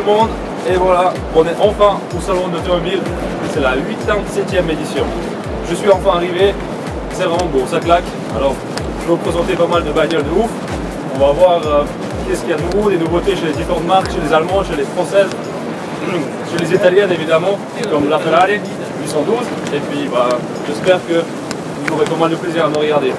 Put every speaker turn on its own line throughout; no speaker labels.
le monde, et voilà, on est enfin au salon de l'automobile, c'est la 87e édition. Je suis enfin arrivé, c'est vraiment beau, ça claque. Alors je vais vous présenter pas mal de bagnoles de ouf. On va voir qu'est-ce qu'il y a de nouveau, des nouveautés chez les différentes marques, chez les Allemandes, chez les Françaises, chez les Italiennes évidemment, comme la Ferrari 812. Et puis bah, j'espère que vous aurez pas mal de plaisir à nous regarder.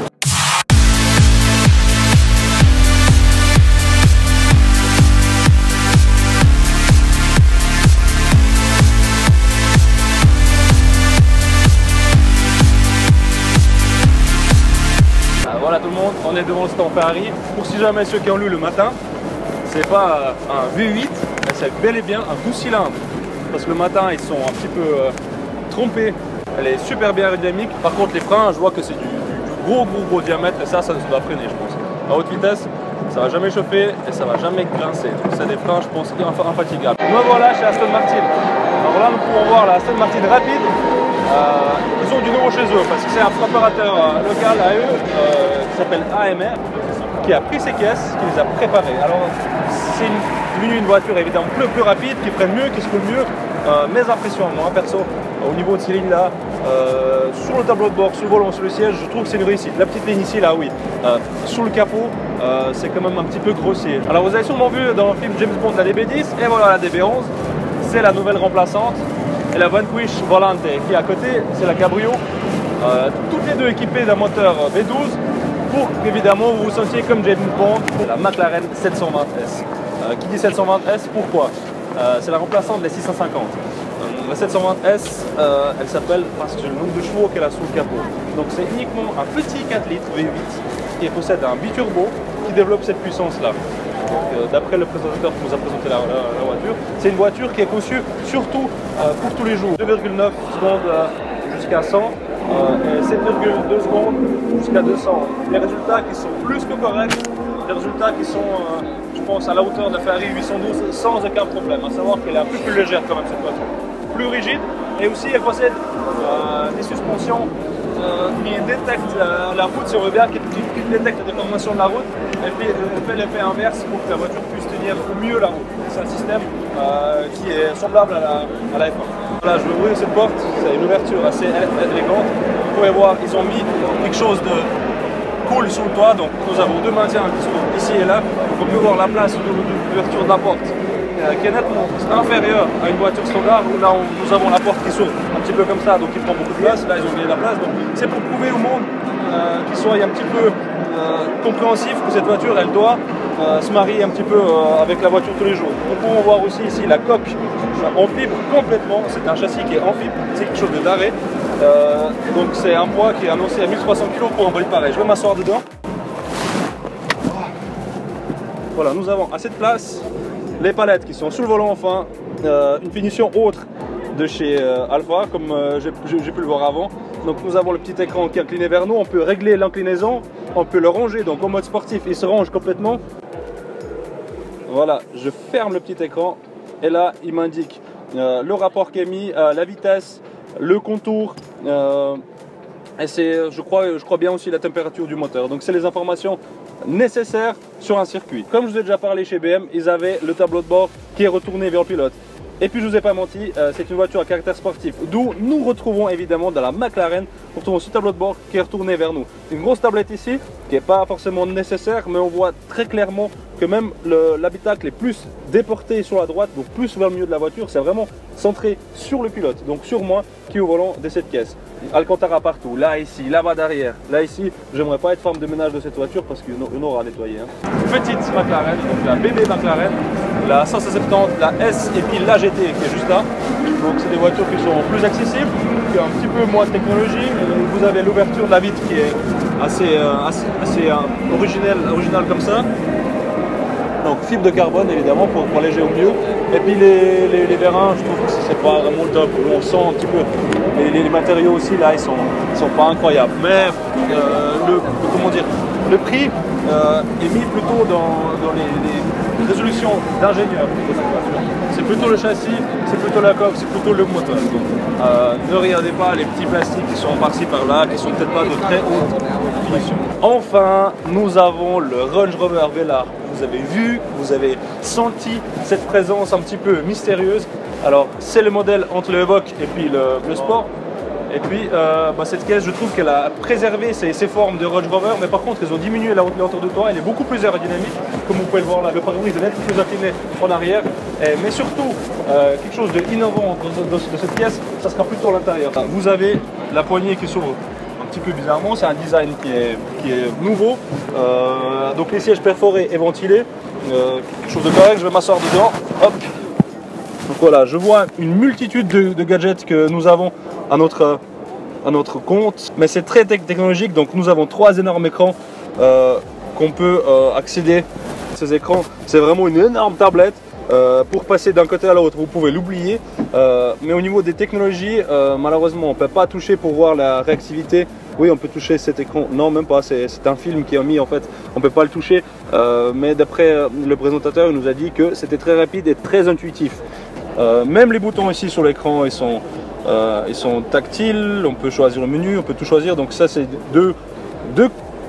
Voilà tout le monde, on est devant le stand Ferrari. Pour si jamais ceux qui ont lu le matin, c'est pas un V8, mais c'est bel et bien un 12 cylindres. Parce que le matin ils sont un petit peu trompés. Elle est super bien aérodynamique. Par contre les freins, je vois que c'est du gros diamètre et ça doit freiner je pense. À haute vitesse, ça va jamais chauffer et ça va jamais grincer. Donc c'est des freins je pense infatigables. Me voilà chez Aston Martin. Alors là nous pouvons voir la Aston Martin rapide. Ils ont du nouveau chez eux parce que c'est un préparateur local à eux qui s'appelle AMR qui a pris ces caisses, qui les a préparées. Alors c'est une voiture évidemment plus rapide, qui freine mieux, qui se roule mieux. Mes impressions, moi perso, au niveau de ces lignes là, sur le tableau de bord, sur le volant, sur le siège, je trouve que c'est une réussite. La petite ligne ici là, oui. Sur le capot, c'est quand même un petit peu grossier. Alors vous avez sûrement vu dans le film James Bond la DB10 et voilà la DB11, c'est la nouvelle remplaçante. Et la Vanquish Volante qui est à côté, c'est la Cabrio. Toutes les deux équipées d'un moteur V12 pour évidemment vous vous sentiez comme James Bond. La McLaren 720S. Qui dit 720S, pourquoi? C'est la remplaçante de la 650. La 720S, elle s'appelle parce que le nombre de chevaux qu'elle a sous le capot. Donc c'est uniquement un petit 4 litres V8 qui possède un biturbo qui développe cette puissance-là. D'après le présentateur qui nous a présenté la voiture, c'est une voiture qui est conçue surtout pour tous les jours. 2,9 secondes jusqu'à 100 et 7,2 secondes jusqu'à 200. Les résultats qui sont plus que corrects, des résultats qui sont, je pense, à la hauteur de la Ferrari 812 sans aucun problème. À savoir qu'elle est un peu plus légère quand même cette voiture, plus rigide, et aussi elle possède des suspensions qui détectent la route, si on veut bien, qui détectent la déformation de la route, elle fait l'effet inverse pour que la voiture puisse tenir mieux la route. C'est un système qui est semblable à la F1. Là, je vais ouvrir cette porte, c'est une ouverture assez élégante. Vous pouvez voir, ils ont mis quelque chose de cool sur le toit, donc nous avons deux maintiens qui sont ici et là. On peut voir la place de l'ouverture de la porte qui est nettement inférieure à une voiture standard où là nous avons la porte qui s'ouvre un petit peu comme ça, donc il prend beaucoup de place. Là ils ont gagné la place, donc c'est pour prouver au monde qu'il soit un petit peu compréhensif que cette voiture elle doit se marier un petit peu avec la voiture tous les jours. Nous pouvons voir aussi ici la coque en fibre complètement, c'est un châssis qui est en fibre, c'est quelque chose de d'arrêt. Donc c'est un poids qui est annoncé à 1300 kg pour un bolide pareil. Je vais m'asseoir dedans. Voilà, nous avons assez de place, les palettes qui sont sous le volant enfin, une finition autre de chez Alfa comme j'ai pu le voir avant. Donc nous avons le petit écran qui est incliné vers nous, on peut régler l'inclinaison, on peut le ranger, donc en mode sportif il se range complètement. Voilà, je ferme le petit écran et là il m'indique le rapport qui est mis, la vitesse, le contour et c'est je crois bien aussi la température du moteur. Donc c'est les informations nécessaires sur un circuit. Comme je vous ai déjà parlé chez BM, ils avaient le tableau de bord qui est retourné vers le pilote. Et puis je vous ai pas menti, c'est une voiture à caractère sportif, d'où nous retrouvons évidemment dans la McLaren, on retrouve ce tableau de bord qui est retourné vers nous. Une grosse tablette ici, qui n'est pas forcément nécessaire, mais on voit très clairement que même l'habitacle est plus déporté sur la droite, donc plus vers le milieu de la voiture, c'est vraiment centré sur le pilote, donc sur moi qui est au volant de cette caisse. Alcantara partout, là ici, là-bas derrière, là ici, j'aimerais pas être femme de ménage de cette voiture parce qu'il y en aura à nettoyer. Hein. Petite McLaren, donc la BB McLaren, la 570, la S et puis la GT qui est juste là. Donc c'est des voitures qui sont plus accessibles, qui ont un petit peu moins de technologie. Vous avez l'ouverture de la vitre qui est assez originale comme ça. Donc fibre de carbone évidemment pour alléger au mieux. Et puis les vérins, je trouve que c'est pas vraiment le top. On sent un petit peu. Les matériaux aussi là, ils sont pas incroyables. Mais comment dire, Le prix est mis plutôt dans les résolutions d'ingénieurs de cette voiture. C'est plutôt le châssis, c'est plutôt la coque, c'est plutôt le moteur. Donc, ne regardez pas les petits plastiques qui sont par-ci par-là, qui sont peut-être pas de très haute finition. Enfin, nous avons le Range Rover Velar. Vous avez vu, vous avez senti cette présence un petit peu mystérieuse. Alors, c'est le modèle entre le Evoque et puis le Sport. Et puis, cette caisse, je trouve qu'elle a préservé ses formes de Range Rover, mais par contre, ils ont diminué la hauteur de toit. Elle est beaucoup plus aérodynamique, comme vous pouvez le voir là. Le pare-brise est nettement plus incliné en arrière. Mais surtout, quelque chose d'innovant de cette pièce, ça sera plutôt à l'intérieur. Vous avez la poignée qui s'ouvre un petit peu bizarrement. C'est un design qui est nouveau. Donc, les sièges perforés et ventilés. Quelque chose de correct. Je vais m'asseoir dedans. Hop. Donc voilà, je vois une multitude de gadgets que nous avons à notre compte, mais c'est très technologique. Donc nous avons 3 énormes écrans qu'on peut accéder. Ces écrans, c'est vraiment une énorme tablette. Pour passer d'un côté à l'autre, vous pouvez l'oublier. Mais au niveau des technologies, malheureusement, on ne peut pas toucher pour voir la réactivité. Oui, on peut toucher cet écran. Non, même pas. C'est un film qui a mis en fait. On ne peut pas le toucher. Mais d'après le présentateur, il nous a dit que c'était très rapide et très intuitif. Même les boutons ici sur l'écran, ils sont tactiles. On peut choisir le menu, on peut tout choisir. Donc ça, c'est deux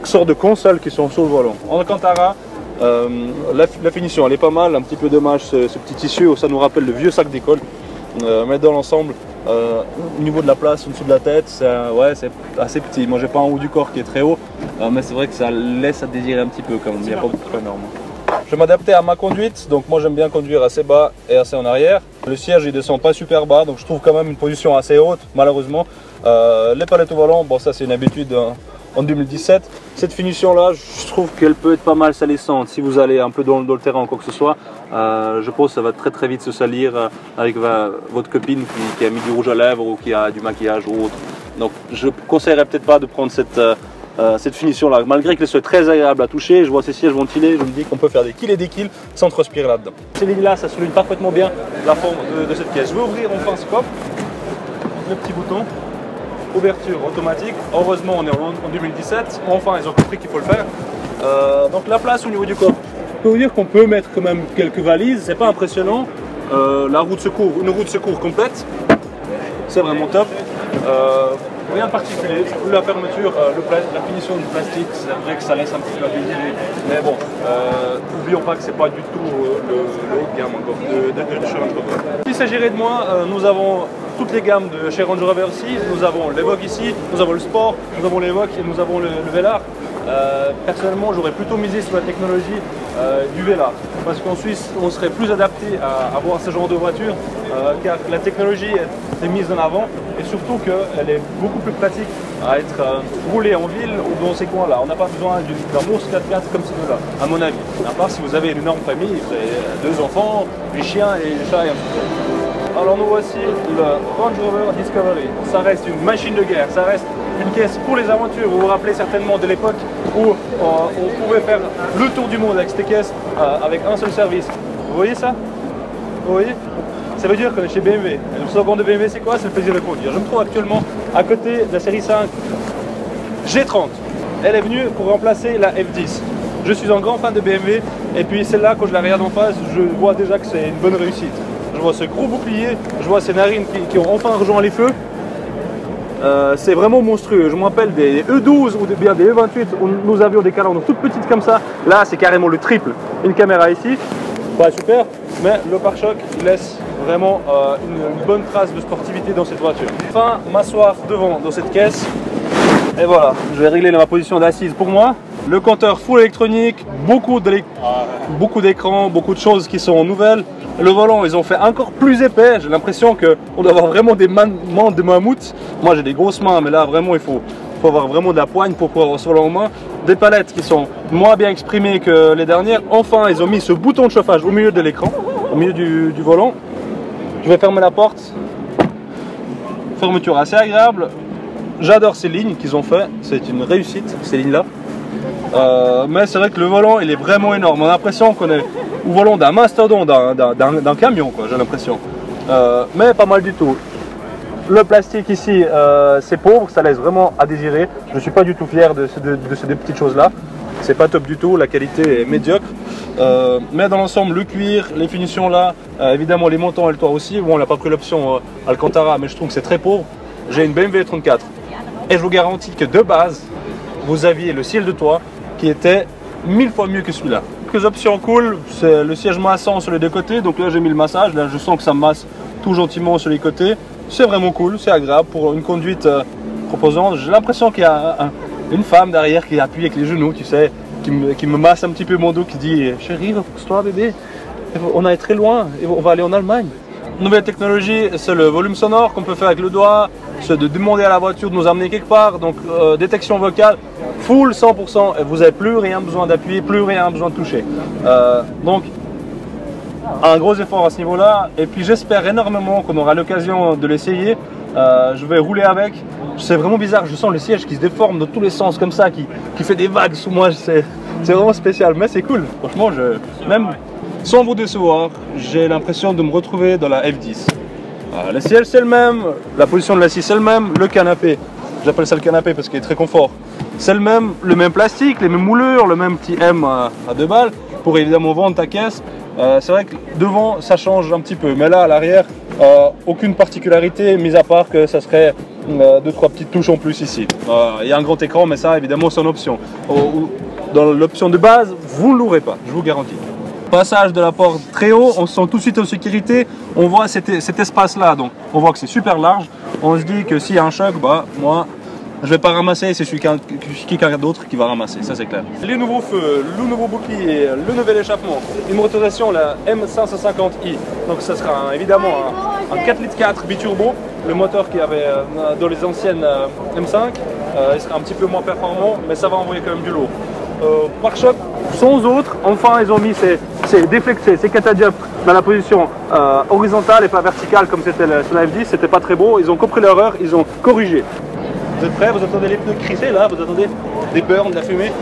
sortes de consoles qui sont sur le volant. En Alcantara, la finition, elle est pas mal. Un petit peu dommage ce petit tissu. Ça nous rappelle le vieux sac d'école. Mais dans l'ensemble, au niveau de la place en dessous de la tête, c'est assez petit. Moi, j'ai pas un haut du corps qui est très haut, mais c'est vrai que ça laisse à désirer un petit peu quand même. Il n'y a pas beaucoup énorme. Je vais m'adapter à ma conduite, donc moi j'aime bien conduire assez bas et assez en arrière. Le siège il descend pas super bas, donc je trouve quand même une position assez haute, malheureusement. Les palettes au volant, bon ça c'est une habitude en 2017. Cette finition là, je trouve qu'elle peut être pas mal salissante. Si vous allez un peu dans le terrain ou quoi que ce soit, je pense que ça va très vite se salir avec votre copine qui a mis du rouge à lèvres ou qui a du maquillage ou autre. Donc je conseillerais peut-être pas de prendre cette finition là, malgré qu'elle soit très agréable à toucher. Je vois ces sièges ventilés, je me dis qu'on peut faire des kills et des kills sans transpirer là-dedans. Ces lignes là, ça souligne parfaitement bien la forme de cette pièce. Je vais ouvrir enfin ce coffre, le petit bouton, ouverture automatique. Heureusement on est en 2017, enfin ils ont compris qu'il faut le faire. Donc la place au niveau du coffre, je peux vous dire qu'on peut mettre quand même quelques valises, c'est pas impressionnant. La roue de secours, une roue de secours complète, c'est vraiment top. Rien de particulier, la fermeture, la finition du plastique, c'est vrai que ça laisse un petit peu à désirer. Mais bon, n'oublions pas que c'est pas du tout le haut de gamme encore de chez Range Rover. S'il s'agirait de moi, nous avons toutes les gammes de chez Range Rover ici. Nous avons l'Evoque ici, nous avons le Sport, nous avons l'Evoque et nous avons le Velar. Personnellement, j'aurais plutôt misé sur la technologie du Velar, parce qu'en Suisse, on serait plus adapté à avoir ce genre de voiture, car la technologie est mise en avant et surtout qu'elle est beaucoup plus pratique à être roulée en ville ou dans ces coins-là. On n'a pas besoin d'un monstre 4x4 comme celui-là, à mon avis. À part si vous avez une énorme famille, vous avez 2 enfants, des chiens et des chats et un petit peu. Alors nous voici le Range Rover Discovery. Ça reste une machine de guerre, ça reste une caisse pour les aventures. Vous vous rappelez certainement de l'époque où on pouvait faire le tour du monde avec cette caisse avec un seul service. Vous voyez ça? Vous voyez? Ça veut dire qu'on est chez BMW. Et le slogan de BMW c'est quoi? C'est le plaisir de conduire. Je me trouve actuellement à côté de la série 5 G30. Elle est venue pour remplacer la F10. Je suis un grand fan de BMW et puis celle-là, quand je la regarde en face, je vois déjà que c'est une bonne réussite. Je vois ce gros bouclier, je vois ces narines qui ont enfin rejoint les feux. C'est vraiment monstrueux. Je me rappelle des E12 ou bien des E28 où nous avions des calandres toutes petites comme ça. Là, c'est carrément le triple. Une caméra ici, pas super, mais le pare-choc il laisse vraiment une bonne trace de sportivité dans cette voiture. Enfin, m'asseoir devant dans cette caisse. Et voilà, je vais régler ma position d'assise pour moi. Le compteur full électronique, beaucoup d'écrans, beaucoup de choses qui sont nouvelles. Le volant, ils ont fait encore plus épais. J'ai l'impression qu'on doit avoir vraiment des mains de mammouth. Moi, j'ai des grosses mains, mais là, vraiment, il faut avoir vraiment de la poigne pour pouvoir se voler en main. Des palettes qui sont moins bien exprimées que les dernières. Enfin, ils ont mis ce bouton de chauffage au milieu de l'écran, au milieu du volant. Je vais fermer la porte. Fermeture assez agréable. J'adore ces lignes qu'ils ont fait. C'est une réussite, ces lignes-là. Mais c'est vrai que le volant il est vraiment énorme. On a l'impression qu'on est au volant d'un mastodon, d'un camion, quoi, j'ai l'impression. Mais pas mal du tout. Le plastique ici, c'est pauvre, ça laisse vraiment à désirer. Je ne suis pas du tout fier de ces petites choses là. c'est pas top du tout, la qualité est médiocre. Mais dans l'ensemble, le cuir, les finitions là, évidemment les montants et le toit aussi. Bon, on n'a pas pris l'option Alcantara, mais je trouve que c'est très pauvre. J'ai une BMW 34 et je vous garantis que de base, vous aviez le ciel de toit qui était 1000 fois mieux que celui-là. Quelques options cool, c'est le siège massant sur les deux côtés. Donc là, j'ai mis le massage. Là, je sens que ça me masse tout gentiment sur les côtés. C'est vraiment cool, c'est agréable pour une conduite proposante. J'ai l'impression qu'il y a une femme derrière qui appuie avec les genoux, tu sais, qui me masse un petit peu mon dos, qui dit « Chérie, repose-toi bébé, on est très loin, on va aller en Allemagne ». Nouvelle technologie, c'est le volume sonore qu'on peut faire avec le doigt, c'est de demander à la voiture de nous amener quelque part. Donc détection vocale, full 100%, et vous n'avez plus rien besoin d'appuyer, plus rien besoin de toucher. Donc un gros effort à ce niveau-là, et puis j'espère énormément qu'on aura l'occasion de l'essayer. Je vais rouler avec. C'est vraiment bizarre, je sens le siège qui se déforme dans tous les sens comme ça, qui fait des vagues sous moi. C'est vraiment spécial, mais c'est cool. Franchement, même sans vous décevoir, j'ai l'impression de me retrouver dans la F10. Le siège c'est le même, la position de l'assise c'est le même, le canapé, j'appelle ça le canapé parce qu'il est très confort, c'est le même plastique, les mêmes moulures, le même petit M à 2 balles pour évidemment vendre ta caisse. C'est vrai que devant ça change un petit peu, mais là à l'arrière, aucune particularité, mis à part que ça serait 2-3 petites touches en plus ici. Il y a un grand écran, mais ça évidemment c'est en option. Dans l'option de base, vous ne l'aurez pas, je vous garantis. Passage de la porte très haut, on se sent tout de suite en sécurité, on voit cet espace là, donc on voit que c'est super large. On se dit que s'il y a un choc, bah moi je vais pas ramasser, c'est quelqu'un d'autre qui va ramasser, ça c'est clair. Les nouveaux feux, le nouveau bouclier, le nouvel échappement, une motorisation la M550i, donc ça sera évidemment un 4 litres 4 biturbo, le moteur qu'il y avait dans les anciennes M5, il sera un petit peu moins performant, mais ça va envoyer quand même du lourd. Pare-choc sans autre, enfin ils ont mis ces déflexés, ces catadioptres dans la position horizontale et pas verticale comme c'était sur la F10, c'était pas très beau, ils ont compris l'erreur, ils ont corrigé. Vous êtes prêts? Vous entendez les pneus crisser là, vous entendez des burns, de la fumée.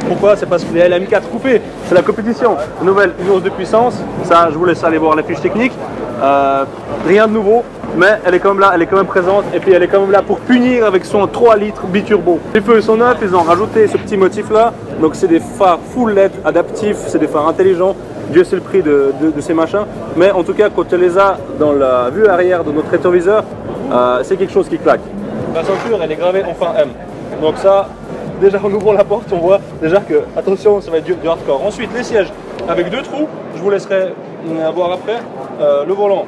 Pourquoi? C'est parce que les LM4 coupés, c'est la compétition. Nouvelle hausse de puissance, ça je vous laisse aller voir la fiche technique. Rien de nouveau, mais elle est quand même là, elle est quand même présente, et puis elle est quand même là pour punir avec son 3 litres biturbo. Les feux sont neufs, ils ont rajouté ce petit motif là, donc c'est des phares full LED adaptifs, c'est des phares intelligents. Dieu sait le prix de ces machins, mais en tout cas quand tu les as dans la vue arrière de notre rétroviseur, c'est quelque chose qui claque. La ceinture elle est gravée en fin M, donc ça déjà en ouvrant la porte on voit déjà que attention ça va être du hardcore. Ensuite les sièges avec 2 trous, je vous laisserai voir après. Le volant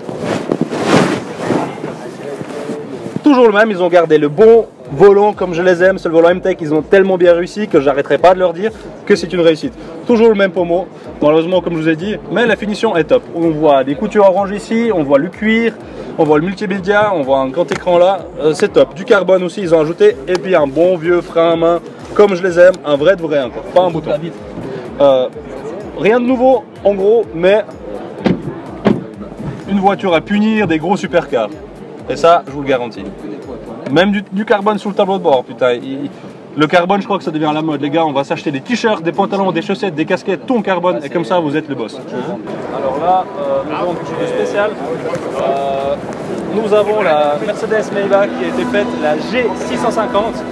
toujours le même, ils ont gardé le bon volant comme je les aime, c'est le volant M-Tech, ils ont tellement bien réussi que j'arrêterai pas de leur dire que c'est une réussite. Toujours le même pommeau, malheureusement comme je vous ai dit, mais la finition est top. On voit des coutures orange ici, on voit le cuir, on voit le multimédia, on voit un grand écran là, c'est top. Du carbone aussi ils ont ajouté, et puis un bon vieux frein à main comme je les aime, un vrai de vrai encore, pas un bouton. Rien de nouveau en gros, mais une voiture à punir des gros supercars. Et ça, je vous le garantis. Même du carbone sous le tableau de bord, putain. Le carbone, je crois que ça devient la mode. Les gars, on va s'acheter des t-shirts, des pantalons, des chaussettes, des casquettes, tout en carbone. Et comme ça, vous êtes le boss. Alors là, nous avons quelque chose de spécial. Nous avons la Mercedes Maybach qui a été faite, la G650.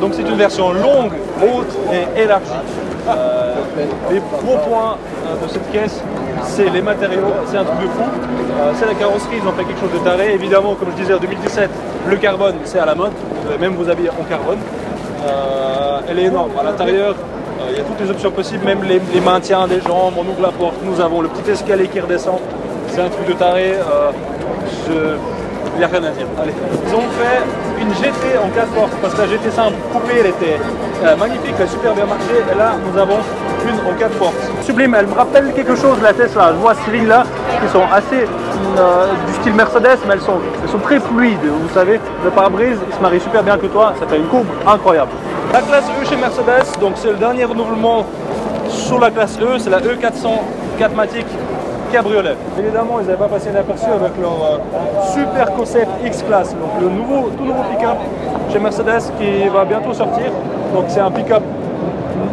Donc c'est une version longue, haute et élargie. Les gros points de cette caisse, c'est les matériaux, c'est un truc de fou. C'est la carrosserie, ils ont fait quelque chose de taré. Évidemment, comme je disais en 2017, le carbone c'est à la mode, vous devez même vous habiller en carbone. Elle est énorme, à l'intérieur il y a toutes les options possibles, même les maintiens des jambes, on ouvre la porte, nous avons le petit escalier qui redescend, c'est un truc de taré. Il n'y a rien à dire. Allez. Ils ont fait une GT en 4 portes parce que la GT simple coupée elle était magnifique, elle a super bien marché, et là nous avons une en 4 portes. Sublime, elle me rappelle quelque chose de la Tesla. Je vois ces lignes là qui sont assez du style Mercedes, mais elles sont très fluides, vous savez. Le pare-brise il se marie super bien que toi, ça fait une courbe incroyable. La classe E chez Mercedes, donc c'est le dernier renouvellement sur la classe E, c'est la E400 4MATIC cabriolet. Évidemment, ils n'avaient pas passé inaperçu avec leur super concept X-Class, donc le tout nouveau pick-up chez Mercedes qui va bientôt sortir. Donc c'est un pick-up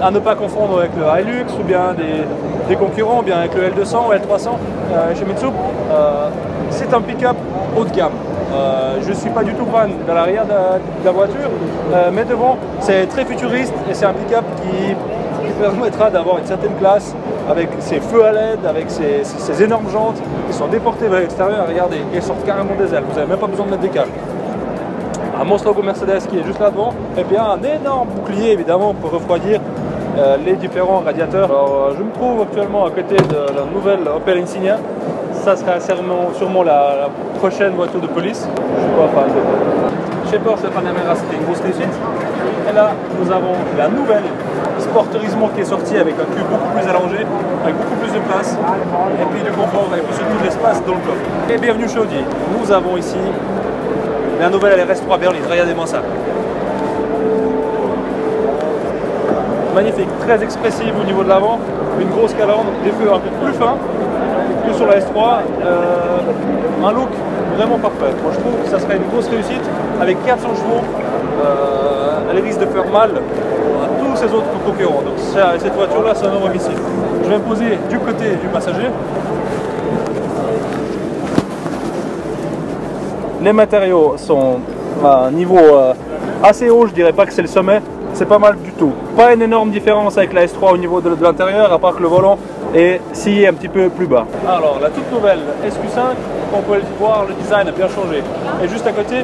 à ne pas confondre avec le Hilux ou bien des concurrents, ou bien avec le L200 ou L300 chez Mitsubishi. C'est un pick-up haut de gamme. Je ne suis pas du tout fan de l'arrière de la voiture, mais devant c'est très futuriste et c'est un pick-up qui qui permettra d'avoir une certaine classe avec ses feux à LED, avec ses énormes jantes qui sont déportées vers l'extérieur. Regardez, elles sortent carrément des ailes, vous n'avez même pas besoin de mettre des câbles. Un monstre logo Mercedes qui est juste là devant, et bien un énorme bouclier évidemment pour refroidir les différents radiateurs. Alors, je me trouve actuellement à côté de la nouvelle Opel Insignia. Ça sera sûrement la prochaine voiture de police. Je suis pas fan de chez Porsche, le Panamera c'était une grosse réussite. Et là, nous avons la nouvelle Sport Turismo qui est sortie avec un cul beaucoup plus allongé, avec beaucoup plus de place, et puis du confort, et puis surtout de l'espace dans le coffre. Et bienvenue chez Audi. Nous avons ici la nouvelle RS3 Berlin. Regardez-moi ça. Magnifique, très expressive au niveau de l'avant, une grosse calandre, des feux un peu plus fins que sur la S3, un look vraiment parfait. Moi je trouve que ça serait une grosse réussite avec 400 chevaux, elle risque de faire mal à tous ces autres concurrents. Donc cette voiture là c'est un énorme missile. Je vais me poser du côté du passager. Les matériaux sont à un niveau assez haut, je dirais pas que c'est le sommet. C'est pas mal du tout. Pas une énorme différence avec la S3 au niveau de l'intérieur, à part que le volant est scié un petit peu plus bas. Alors, la toute nouvelle SQ5, comme on peut le voir, le design a bien changé. Et juste à côté,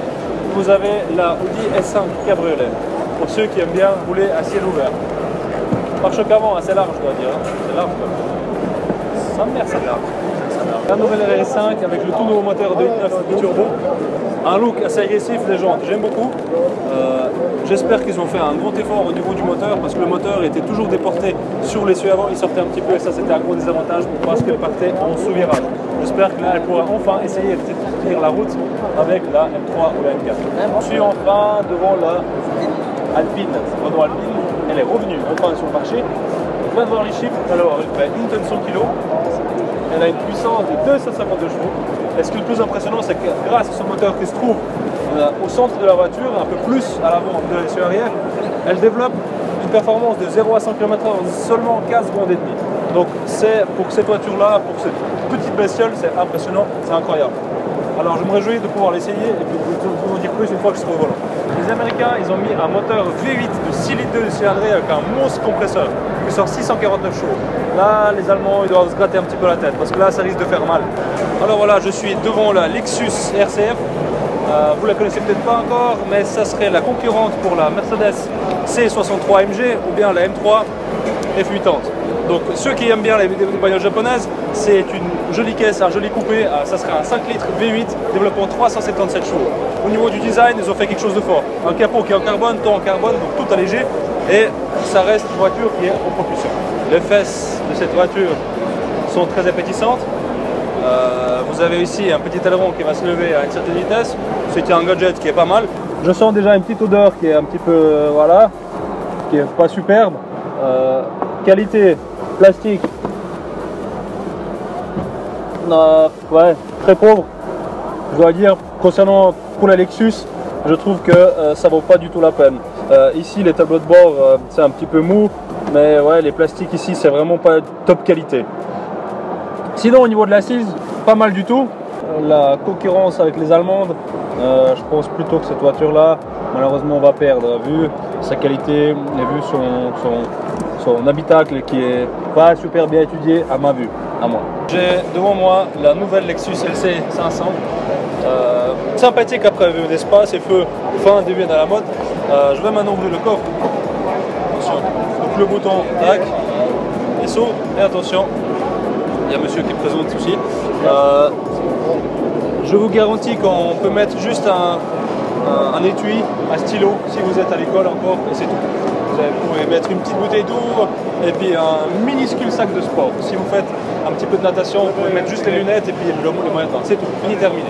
vous avez la Audi S5 Cabriolet. Pour ceux qui aiment bien rouler à ciel ouvert. Pare-choc avant, assez large, je dois dire. C'est large, quoi. Ça me merde, ça large. La nouvelle RS5 avec le tout nouveau moteur 2.9 turbo. Un look assez agressif des jantes, j'aime beaucoup. J'espère qu'ils ont fait un grand effort au niveau du moteur parce que le moteur était toujours déporté sur l'essieu avant, il sortait un petit peu et ça c'était un gros désavantage parce qu'elle partait en sous-virage. J'espère que là elle pourra enfin essayer de tenir la route avec la M3 ou la M4. Je suis enfin devant la Alpine, Renault Alpine, elle est revenue enfin sur le marché. On va voir les chiffres, alors elle fait 1 tonne 100 kg. Elle a une puissance de 252 chevaux. Et ce qui est le plus impressionnant, c'est que grâce à ce moteur qui se trouve au centre de la voiture, un peu plus à l'avant de l'essieu arrière, elle développe une performance de 0 à 100 km/h en seulement 15 secondes et demie. Donc c'est pour cette voiture-là, pour cette petite bestiole, c'est impressionnant, c'est incroyable. Alors je me réjouis de pouvoir l'essayer et puis de vous en dire plus une fois que je serai au volant. Les Américains, ils ont mis un moteur V8 de 6 litres de cylindrée avec un monstre compresseur qui sort 649 chevaux. Là, les Allemands, ils doivent se gratter un petit peu la tête parce que là, ça risque de faire mal. Alors voilà, je suis devant la Lexus RCF. Vous la connaissez peut-être pas encore, mais ça serait la concurrente pour la Mercedes C63 AMG ou bien la M3 F80. Donc ceux qui aiment bien les bagnoles japonaises, c'est une jolie caisse, un joli coupé, ça sera un 5 litres V8 développant 377 chevaux. Au niveau du design, ils ont fait quelque chose de fort. Un capot qui est en carbone, tout en carbone, donc tout allégé, et ça reste une voiture qui est en propulsion. Les fesses de cette voiture sont très appétissantes. Vous avez ici un petit aileron qui va se lever à une certaine vitesse. C'est un gadget qui est pas mal. Je sens déjà une petite odeur qui est un petit peu, voilà, qui est pas superbe. Qualité, plastique, ouais, très pauvre. Je dois dire, concernant pour la Lexus, je trouve que ça vaut pas du tout la peine. Ici, les tableaux de bord, c'est un petit peu mou, mais ouais, les plastiques ici, c'est vraiment pas top qualité. Sinon, au niveau de l'assise, pas mal du tout. La concurrence avec les Allemandes, je pense plutôt que cette voiture-là, malheureusement, on va perdre, vu sa qualité et vu son habitacle qui est pas super bien étudié à ma vue, à moi. J'ai devant moi la nouvelle Lexus LC 500. Sympathique après vue, n'est-ce pas? Ces feux fins deviennent à la mode. Je vais maintenant ouvrir le coffre. Attention. Donc le bouton, tac, il s'ouvre et attention. Il y a monsieur qui présente aussi. Je vous garantis qu'on peut mettre juste un étui, un stylo, si vous êtes à l'école encore, et c'est tout. Vous pouvez mettre une petite bouteille d'eau et puis un minuscule sac de sport. Si vous faites un petit peu de natation, vous pouvez mettre juste les lunettes et puis le moyen de bain. C'est tout, fini, terminé.